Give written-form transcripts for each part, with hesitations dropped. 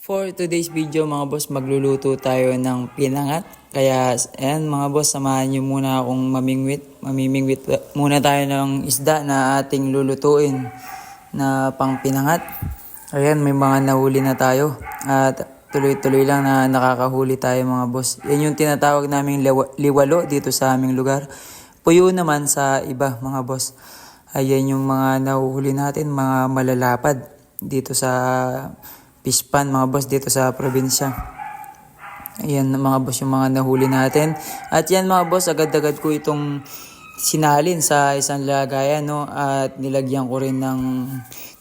For today's video mga boss, magluluto tayo ng pinangat. Kaya ayan mga boss, samahan nyo muna akong mamimingwit muna tayo ng isda na ating lulutuin na pang pinangat. Ayan, may mga nahuli na tayo at tuloy-tuloy lang na nakakahuli tayo mga boss. Yan yung tinatawag naming liwalo dito sa aming lugar. Puyo naman sa iba mga boss. Ayan yung mga nahuhuli natin, mga malalapad dito sa Pispan mga boss dito sa probinsya. Ayan mga boss yung mga nahuli natin. At yan mga boss, agad-agad ko itong sinalin sa isang lagayan, no? At nilagyan ko rin ng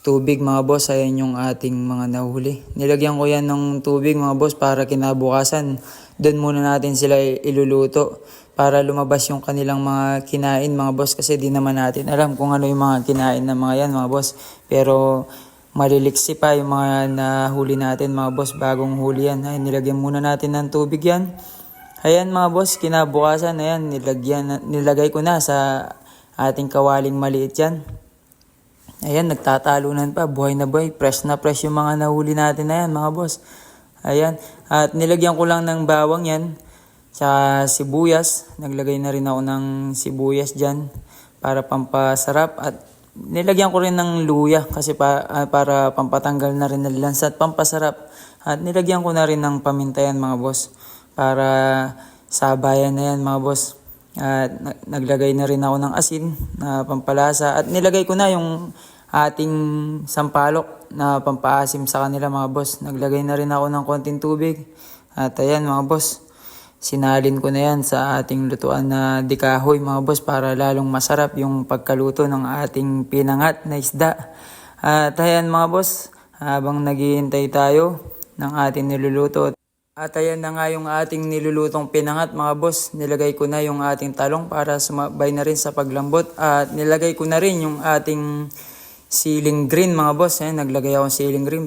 tubig mga boss. Ayan yung ating mga nahuli. Nilagyan ko yan ng tubig mga boss para kinabukasan doon muna natin sila iluluto para lumabas yung kanilang mga kinain mga boss, kasi di naman natin alam kung ano yung mga kinain ng mga yan mga boss. Pero maliliksi pa yung mga nahuli natin mga boss, bagong huli yan. Ay, nilagyan muna natin ng tubig yan. Ayan mga boss, kinabukasan, ayan, nilagay ko na sa ating kawaling maliit yan. Ayan, nagtatalunan pa, buhay na buhay, fresh na fresh yung mga nahuli natin na yan mga boss. Ayan, at nilagyan ko lang ng bawang yan, sa sibuyas. Naglagay na rin ako ng sibuyas dyan para pampasarap, at nilagyan ko rin ng luya kasi para pampatanggal na rin ng lansa at pampasarap. At nilagyan ko na rin ng paminta yan mga boss para sabayan na yan mga boss. At naglagay na rin ako ng asin na pampalasa, at nilagay ko na yung ating sampalok na pampaasim sa kanila mga boss. Naglagay na rin ako ng konting tubig. At ayan mga boss, sinalin ko na yan sa ating lutuan na dikahoy mga boss para lalong masarap yung pagkaluto ng ating pinangat na isda. At ayan mga boss, habang naghihintay tayo ng ating niluluto. At ayan na nga yung ating nilulutong pinangat mga boss. Nilagay ko na yung ating talong para sumabay na rin sa paglambot. At nilagay ko na rin yung ating siling green mga boss. Ayan, naglagay ako ng siling green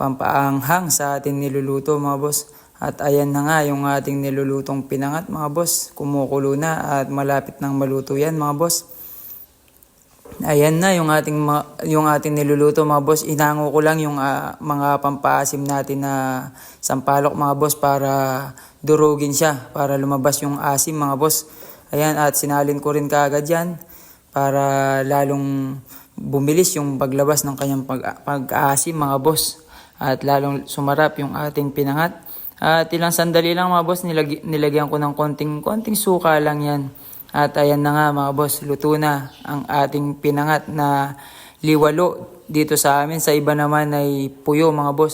pampaanghang sa ating niluluto mga boss. At ayan na nga yung ating nilulutong pinangat mga boss. Kumukulo na at malapit nang maluto yan mga boss. Ayan na yung ating niluluto mga boss. Inango ko lang yung mga pampaasim natin na sampalok mga boss para durugin siya, para lumabas yung asim mga boss. Ayan, at sinalin ko rin kaagad yan para lalong bumilis yung paglabas ng kanyang pag-aasim mga boss. At lalong sumarap yung ating pinangat. At ilang sandali lang mga boss, nilagyan ko ng konting suka lang yan. At ayan na nga mga boss, luto na ang ating pinangat na liwalo dito sa amin. Sa iba naman ay puyo mga boss.